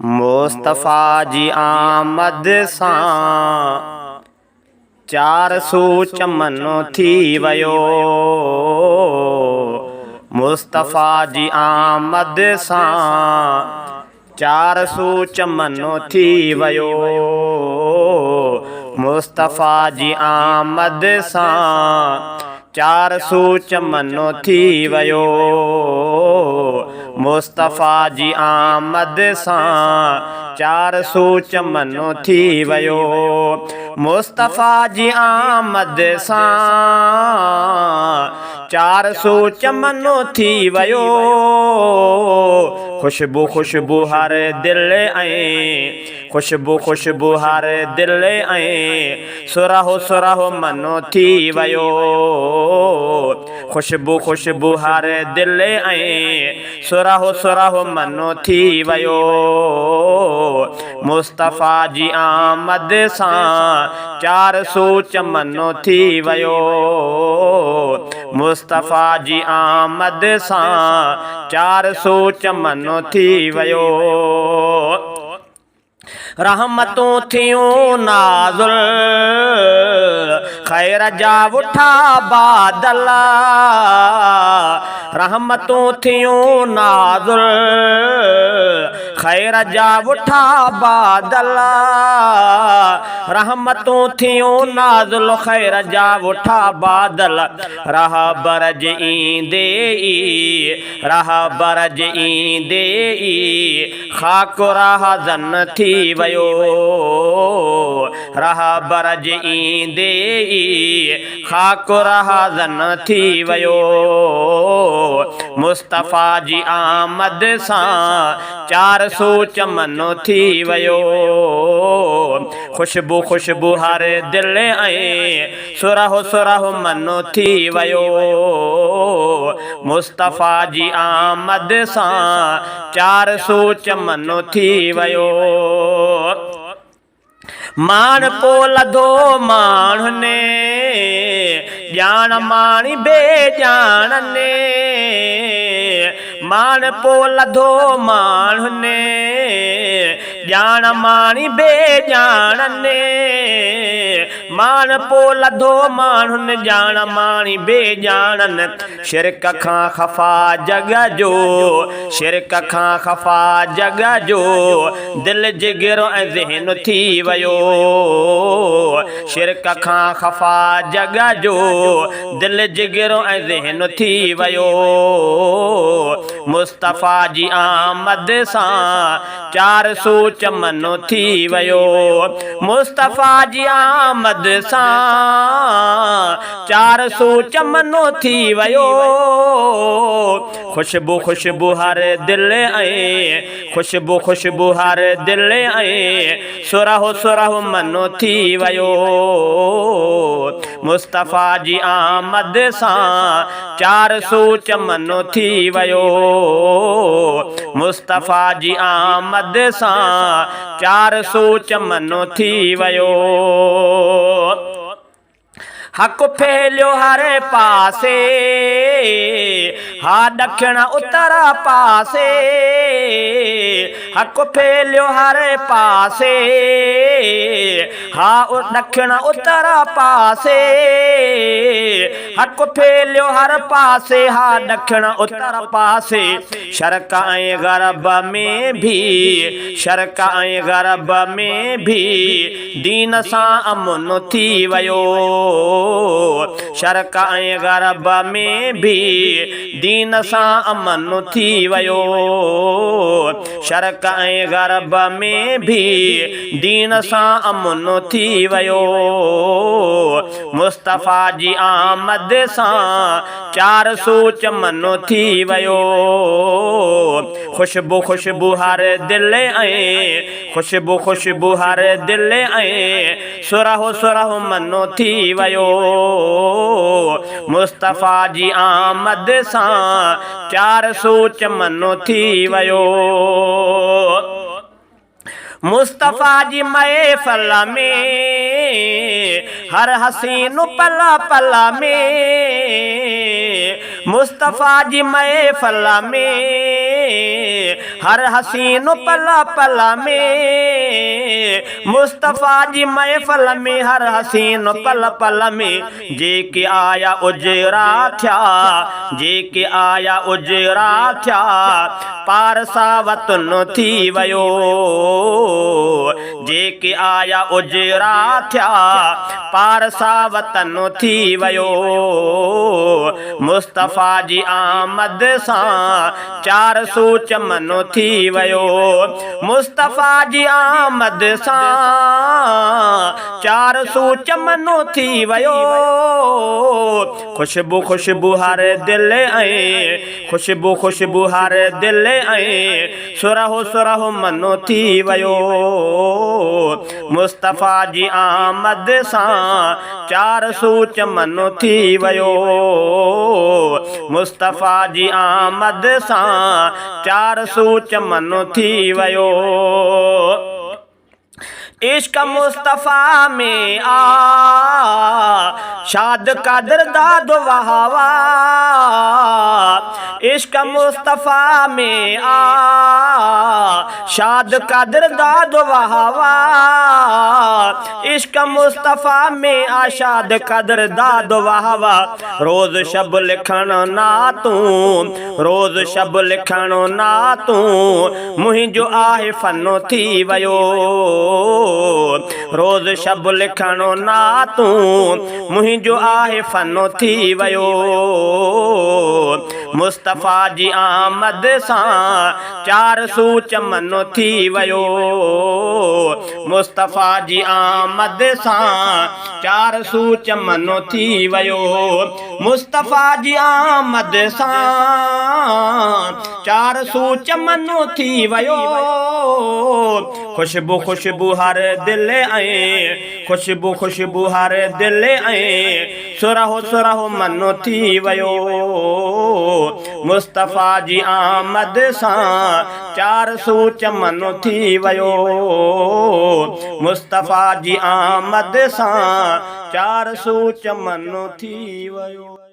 मुस्तफ़ा जी आमद सां चार सू चमनो थी वयो। मुस्तफ़ा जी आमद सां चार सू चमनो थी वयो। मुस्तफ़ा जी आमद सां चार सू चमनो थी वयो। मुस्तफ़ा जी आमद सां चार सू चमनो थी वयो। मुस्तफ़ा जी आमद सां चार सू चमनो थी वयो। खुशबू खुशबू हर दिल ऐं खुशबू खुशबू हर दिल ऐं सुरहो सुरहो मनो थी वयो। खुशबू खुशबू हर दिल ऐं सुरहो सुरहो मनो थी वयो। मुस्तफ़ा जी आमद सां चार सू चमनो थी वयो। मुस्तफ़ा जी आमद सां चार सू चमनो थी वयो। रहमतों थियूं नाज़ुल खैर जा उठा बादल। रहमतों थियूं नाज़ुल खैर जा उठा बादल। रहमतों थियूं नाज़ुल खैर जा उठा बादल। राह बरज ईंदे राह बरज ईंदे खाक राह जन थी वयो। राह बरज ईंदे खाक राह जन थी वयो। मुस्तफ़ा जी आमद सां चार सू चमनो थी वयो। खुशबू खुशबू हर दिल ऐं सुरहो सुरहो मनो थी वयो। मुस्तफ़ा जी आमद सां चार सू चमनो थी वयो। मान पोलदो माण्हुनि ॼाण माणी बेॼाण ने। मान पोलदो माण्हुनि ॼाण माणी बेॼाण ने। मान पोलदो माण्हुनि ॼाण माणी बेॼाणनि। शिरक खां ख़फ़ा जग जो शिरक खां ख़फ़ा जग जो दिल जिगरो ऐं ज़हन थी वयो। शिरक खां ख़फ़ा जग जो दिल जिगरो ऐं ज़हन थी वयो। मुस्तफ़ा जी आमद सां चार सू चमनो थी वयो। मुस्तफ़ा जी आमद सां चार सू चमनो थी वयो। खुशबू खुशबू हर दिल ऐं खुशबू खुशबू हर दिल ऐं सुरहो सुरहो मनो थी वयो। मुस्तफ़ा जी आमद सां चार सू चमनो थी वयो। मुस्तफ़ा जी आमद सां चार सू चमनो थी वयो। हक़ फैलियो हर पासे हा ॾखिण उत्तर पासे। हक़ फैलियो हर पासे हा ॾखिण उत्तर पासे। हक़ फैलियो हर पासे हा ॾखिण उत्तर पासे। शर्क़ ऐं ग़रब में भी शर्क़ ऐं ग़रब में भी दीन सां अमन थी वयो। शर्क़ ऐं ग़रब में भी दीन सां अमन थी वयो। शर्क़ ऐं ग़रब में भी दीन सां अमन थी वयो। मुस्तफ़ा जी आमद सां चार सू चमनो थी वयो। खुशबू खुशबू हर दिल ऐं खुशबू खुशबू हर दिल ऐं सुरहो सुरहो मनो थी वयो। मुस्तफ़ा जी आमद सां चार सू चमनो थी वयो। मुस्तफ़ा जी महफ़िल में हर हसीन पल पल में। मुस्तफ़ा जी महफ़िल में हर हसीन पल पल में मुस्तफ़ा जी महफ़िल में हर हसीन पल पल में जेके आया उजरा थिया जेके आया उजरा थिया पारसा वतन थी वयो जेके आया उजरा थिया पारसा वतन थी वयो मुस्तफ़ा जी आमद सां चार सू चमन थी वयो मुस्तफ़ा जी आमद सां चार सू चमन थी वयो खुशबू खुशबू हर दिल ऐं खुशबू खुशबू हर दिल ऐं सुरहो सुरहो मनो थी वयो मुस्तफ़ा जी आमद सां चार सू चमन थी वयो मुस्तफ़ा जी आमद सां चार सू चमन थी वयो इश्क मुस्तफ़ा में आ शाद कदर दाद वहावा इश्क मुस्तफ़ा में आ शाद कदर दाद वहावा इश्क मुस्तफ़ा में आ शाद कदर दाद वहावा रोज़ शब लिखण ना तूं रोज़ शब लिखण ना तूं मुंहिंजो आहे फ़नो थी वयो रोज़ शब लिखण ना तूं मुंहिंजो आहे फ़नो थी वयो मुस्तफ़ा जी आमद सां चार सू चमन थी वयो मुस्तफ़ा जी आमद सां चार सू चमन थी वयो मुस्तफ़ा जी आमद सां चार सू चमन थी वयो खुशबू खुशबू हर दिल ऐं खुशबू खुशबू हर दिल ऐं सुरहो सुरहो मनो थी वयो मुस्तफ़ा जी आमद सां चार सू चमन थी वयो मुस्तफ़ा जी आमद सां चार सू चमन थी वयो।